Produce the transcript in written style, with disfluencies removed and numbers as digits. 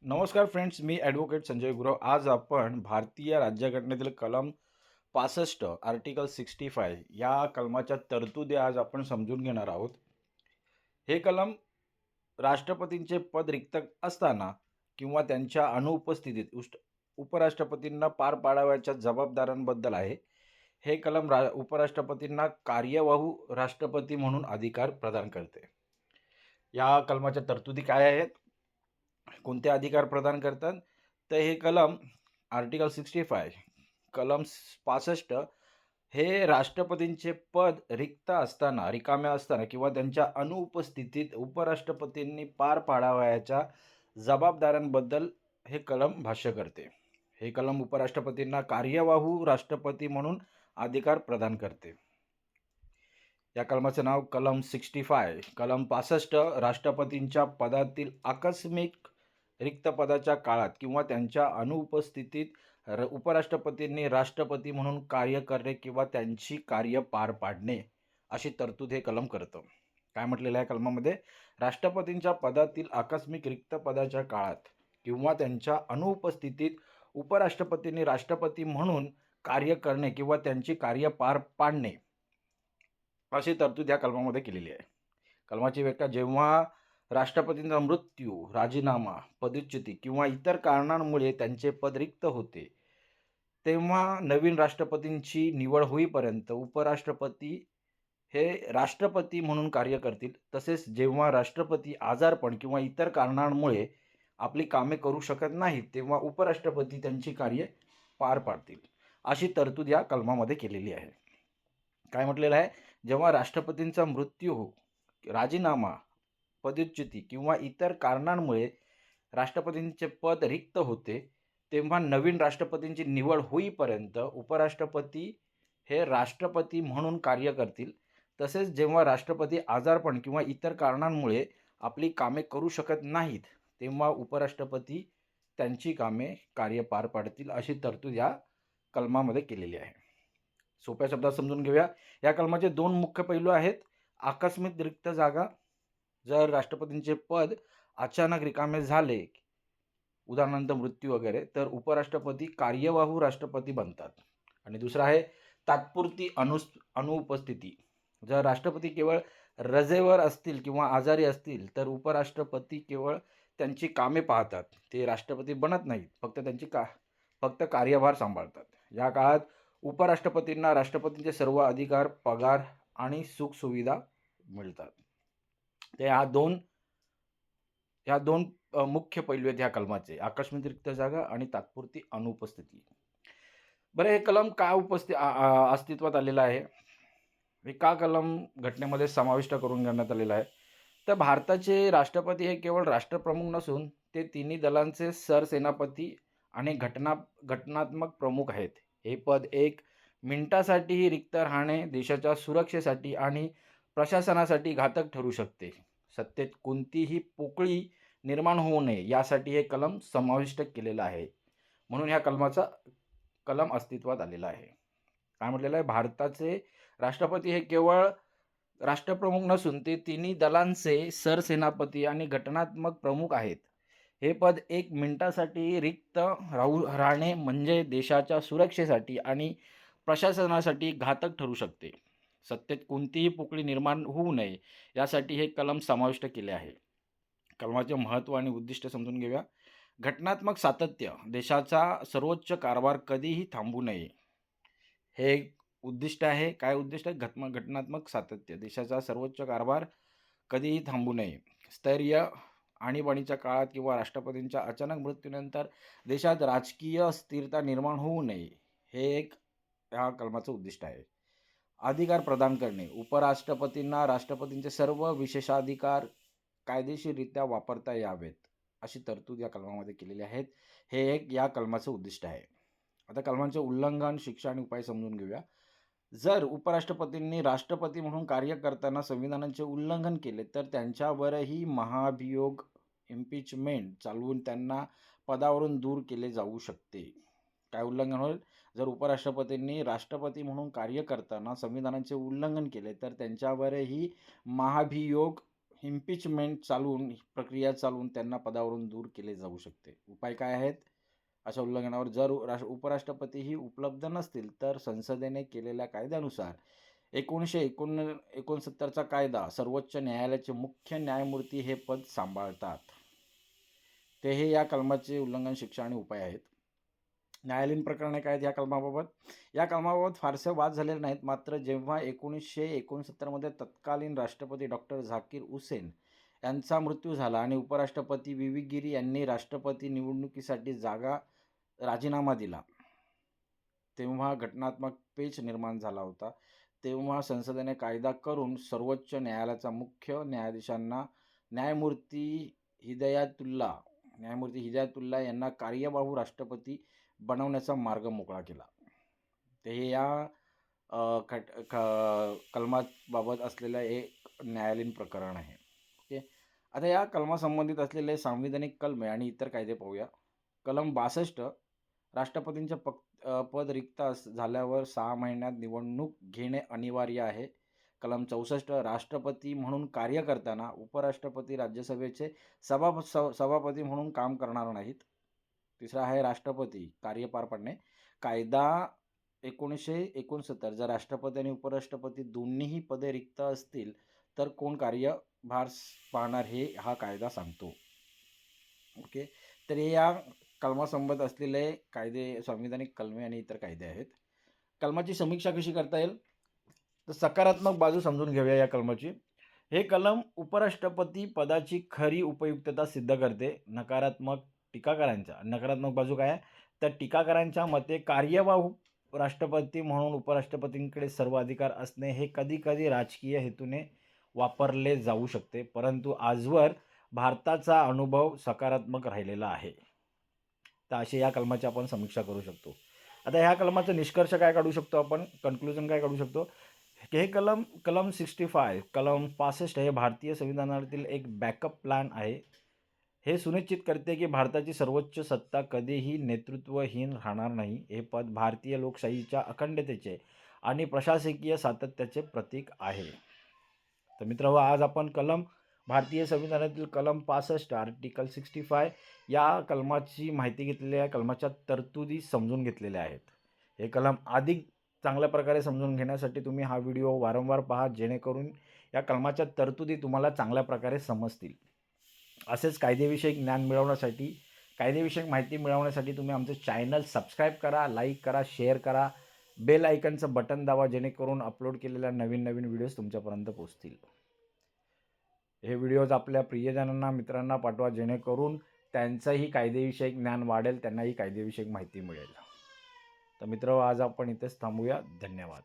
नमस्कार फ्रेंड्स, मी ॲडव्होकेट संजय गुरव. आज आपण भारतीय राज्यघटनेतील कलम 65 आर्टिकल 65 या कलमाच्या तरतुदी आज आपण समजून घेणार आहोत. हे कलम राष्ट्रपतींचे पद रिक्त असताना किंवा त्यांच्या अनुपस्थितीत उपराष्ट्रपतींना पार पाडावयाच्या जबाबदाऱ्यांबद्दल आहे. हे कलम उपराष्ट्रपतींना कार्यवाहू राष्ट्रपती म्हणून अधिकार प्रदान करते. या कलमाच्या तरतुदी काय आहेत? कोणते अधिकार प्रदान करतात? तर हे कलम आर्टिकल 65 कलम 65 हे राष्ट्रपतींचे पद रिकामे असताना किंवा त्यांच्या अनुपस्थितीत उपराष्ट्रपतींनी पार पाडावयाच्या जबाबदाऱ्यांबद्दल हे कलम भाष्य करते. हे कलम उपराष्ट्रपतींना कार्यवाहू राष्ट्रपती म्हणून अधिकार प्रदान करते. या कलमाचं नाव कलम 65. कलम 65 राष्ट्रपतींच्या पदातील आकस्मिक रिक्त पदाच्या काळात किंवा त्यांच्या अनुपस्थितीत उपराष्ट्रपतींनी राष्ट्रपती म्हणून कार्य करणे किंवा त्यांची कार्य पार पाडणे अशी तरतूद हे कलम करतं. काय म्हटलेलं आहे कलमामध्ये? राष्ट्रपतींच्या पदातील आकस्मिक रिक्त पदाच्या काळात किंवा त्यांच्या अनुपस्थितीत उपराष्ट्रपतींनी राष्ट्रपती म्हणून कार्य करणे किंवा त्यांची कार्य पार पाडणे अशी तरतूद या कलमामध्ये केलेली आहे. कलमाची व्याख्या: जेव्हा राष्ट्रपतींचा मृत्यू, राजीनामा, पदच्युती किंवा इतर कारणांमुळे त्यांचे पद रिक्त होते, तेव्हा नवीन राष्ट्रपतींची निवड होईपर्यंत उपराष्ट्रपती हे राष्ट्रपती म्हणून कार्य करतील. तसेच जेव्हा राष्ट्रपती आजारपण किंवा इतर कारणांमुळे आपली कामे करू शकत नाहीत, तेव्हा उपराष्ट्रपती त्यांची कार्ये पार पाडतील. अशी तरतूद या कलमामध्ये केलेली आहे. काय म्हटलेलं आहे? जेव्हा राष्ट्रपतींचा मृत्यू, राजीनामा, पदच्युती किंवा इतर कारणांमुळे राष्ट्रपतींचे पद रिक्त होते, तेव्हा नवीन राष्ट्रपतींची निवड होईपर्यंत उपराष्ट्रपती हे राष्ट्रपती म्हणून कार्य करतील. तसेच जेव्हा राष्ट्रपती आजारपण किंवा इतर कारणांमुळे आपली कामे करू शकत नाहीत, तेव्हा उपराष्ट्रपती त्यांची कार्य पार पाडतील. अशी तरतूद या कलमामध्ये केलेली आहे. सोप्या शब्दात समजून घेऊया. या कलमाचे 2 मुख्य पैलू आहेत. आकस्मिक रिक्त जागा: जर राष्ट्रपतींचे पद अचानक रिकामे झाले, उदाहरणार्थ मृत्यू वगैरे, तर उपराष्ट्रपती कार्यवाहू राष्ट्रपती बनतात. आणि दुसरा आहे तात्पुरती अनुपस्थिती: जर राष्ट्रपती केवळ रजेवर असतील किंवा आजारी असतील, तर उपराष्ट्रपती केवळ त्यांची कामे पाहतात, ते राष्ट्रपती बनत नाहीत, फक्त कार्यभार सांभाळतात. या काळात उपराष्ट्रपतींना राष्ट्रपतींचे सर्व अधिकार, पगार आणि सुखसुविधा मिळतात. ते ह्या दोन मुख्य पैलू आहेत ह्या कलमाचे: आकस्मिक रिक्त जागा आणि तात्पुरती अनुपस्थिती. बरं, हे कलम का अस्तित्वात आलेलं आहे? हे का कलम घटनेमध्ये समाविष्ट करून घेण्यात आलेलं आहे? तर भारताचे राष्ट्रपती हे केवळ राष्ट्रप्रमुख नसून ते तिन्ही दलांचे सरसेनापती आणि घटनात्मक प्रमुख आहेत. हे पद 1 मिनिटासाठीही रिक्त राहणे देशाच्या सुरक्षेसाठी आणि प्रशासनासाठी घातक ठरू शकते. सत्तेत कोणतीही पोकळी निर्माण होऊ नये यासाठी हे कलम समाविष्ट केलेलं आहे. म्हणून ह्या कलम अस्तित्वात आलेला आहे. काय म्हटलेलं आहे? भारताचे राष्ट्रपती हे केवळ राष्ट्रप्रमुख नसून ते तिन्ही दलांचे सरसेनापती आणि घटनात्मक प्रमुख आहेत. हे पद 1 मिनिटासाठी रिक्त राहणे म्हणजे देशाच्या सुरक्षेसाठी आणि प्रशासनासाठी घातक ठरू शकते. सत्तेत कोणतीही पोकळी निर्माण होऊ नये यासाठी हे कलम समाविष्ट केले आहे. कलमाचे महत्त्व आणि उद्दिष्ट समजून घेऊया. घटनात्मक सातत्य: देशाचा सर्वोच्च कारभार कधीही थांबू नये, हे उद्दिष्ट आहे. काय उद्दिष्ट आहे? घटनात्मक सातत्य: देशाचा सर्वोच्च कारभार कधीही थांबू नये. स्थैर्य: आणीबाणीच्या काळात किंवा राष्ट्रपतींच्या अचानक मृत्यूनंतर देशात राजकीय अस्थिरता निर्माण होऊ नये, हे एक ह्या कलमाचं उद्दिष्ट आहे. अधिकार प्रदान करणे: उपराष्ट्रपतींना राष्ट्रपतींचे सर्व विशेषाधिकार कायदेशीररित्या वापरता यावेत, अशी तरतूद या कलमामध्ये केलेली आहेत. हे एक या कलमाचं उद्दिष्ट आहे. आता कलमांचे उल्लंघन, शिक्षा आणि उपाय समजून घेऊया. जर उपराष्ट्रपतींनी राष्ट्रपती म्हणून कार्य करताना संविधानाचे उल्लंघन केले, तर त्यांच्यावरही महाभियोग, इम्पिचमेंट चालवून त्यांना पदावरून दूर केले जाऊ शकते. काय उल्लंघन होईल? जर उपराष्ट्रपतींनी राष्ट्रपती म्हणून कार्य करताना संविधानाचे उल्लंघन केले, तर त्यांच्यावरही महाभियोग, इम्पिचमेंट चालवून प्रक्रिया चालवून त्यांना पदावरून दूर केले जाऊ शकते. उपाय काय आहेत? अशा उल्लंघनावर जर उपराष्ट्रपतीही उपलब्ध नसतील तर संसदेने केलेल्या कायद्यानुसार 1969चा कायदा सर्वोच्च न्यायालयाचे मुख्य न्यायमूर्ती हे पद सांभाळतात. ते हे या कलमाचे उल्लंघन, शिक्षा आणि उपाय आहेत. न्यायालयीन प्रकरणे काय आहेत या कलमाबाबत? या कलमाबाबत फारसे वाद झालेले नाहीत. मात्र जेव्हा 1969मध्ये तत्कालीन राष्ट्रपती डॉक्टर झाकीर हुसेन यांचा मृत्यू झाला आणि उपराष्ट्रपती व्ही गिरी यांनी राष्ट्रपती निवडणुकीसाठी राजीनामा दिला, तेव्हा घटनात्मक पेच निर्माण झाला होता. तेव्हा संसदेने कायदा करून सर्वोच्च न्यायालयाचा मुख्य न्यायाधीशांना न्यायमूर्ती हिदायतुल्ला यांना कार्यवाहू राष्ट्रपती बनवण्याचा मार्ग मोकळा केला. ते या कलमाबाबत असलेलं एक न्यायालयीन प्रकरण आहे. ओके, आता या कलमासंबंधित असलेले संविधानिक कलमे आणि इतर कायदे पाहूया. कलम 62, राष्ट्रपतींचे पद रिक्त झाल्यावर 6 महिन्यात निवडणूक घेणे अनिवार्य आहे. कलम 64, राष्ट्रपती म्हणून कार्य करताना उपराष्ट्रपती राज्यसभेचे सभापती म्हणून काम करणार नाहीत. तिसरा आहे राष्ट्रपती कार्य पार पाडणे. कायदा 1969, जर राष्ट्रपती आणि उपराष्ट्रपती दोन्हीही पदे रिक्त असतील तर कोण कार्यभार पाहणार हे हा कायदा सांगतो. ओके, तर हे या कलमासंबंध असलेले कायदे, संविधानिक कलमे आणि इतर कायदे आहेत. कलमाची समीक्षा कशी करता येईल? तर सकारात्मक बाजू समजून घेऊया या कलमाची. हे कलम उपराष्ट्रपती पदाची खरी उपयुक्तता सिद्ध करते. नकारात्मक बाजू काय आहे? तर टीकाकारांच्या मते कार्यवाहू राष्ट्रपती म्हणून उपराष्ट्रपतींकडे सर्व अधिकार असणे हे कधीकधी राजकीय हेतूने वापरले जाऊ शकते, परंतु आजवर भारताचा अनुभव सकारात्मक राहिलेला आहे. तर असे या कलमाची आपण समीक्षा करू शकतो. आता ह्या कलमाचा निष्कर्ष काय काढू शकतो आपण? कन्क्लुजन काय काढू शकतो? हे कलम 65 हे भारतीय संविधानातील एक बॅकअप प्लॅन आहे. हे सुनिश्चित करते की भारताची सर्वोच्च सत्ता कधीही नेतृत्वहीन राहणार नाही. हे पद भारतीय लोकशाहीच्या अखंडतेचे आणि प्रशासकीय सातत्याचे प्रतीक आहे. तर मित्रांनो, आज आपण भारतीय संविधानातील कलम 65 आर्टिकल 65 या कलमाची माहिती घेतलेली आहे. कलमाच्या तरतुदी समजून घेतलेल्या आहेत. हे कलम अधिक चांगल्या प्रकारे समजून घेण्यासाठी तुम्ही हा व्हिडिओ वारंवार पहा, जेणेकरून या कलमाच्या तरतुदी तुम्हाला चांगल्या प्रकारे समजतील. असेच कायदेविषयक ज्ञान मिळवण्यासाठी, कायदेविषयक माहिती मिळवण्यासाठी तुम्ही आमचं चॅनल सबस्क्राईब करा, लाईक करा, शेअर करा, बेल आयकनचं बटन दाबा, जेणेकरून अपलोड केलेल्या नवीन व्हिडिओज तुमच्यापर्यंत पोहोचतील. हे व्हिडिओज आपल्या प्रियजनांना, मित्रांना पाठवा, जेणेकरून त्यांचंही कायदेविषयक ज्ञान वाढेल, त्यांनाही कायदेविषयक माहिती मिळेल. तर मित्र, आज आपण इथेच थांबूया. धन्यवाद.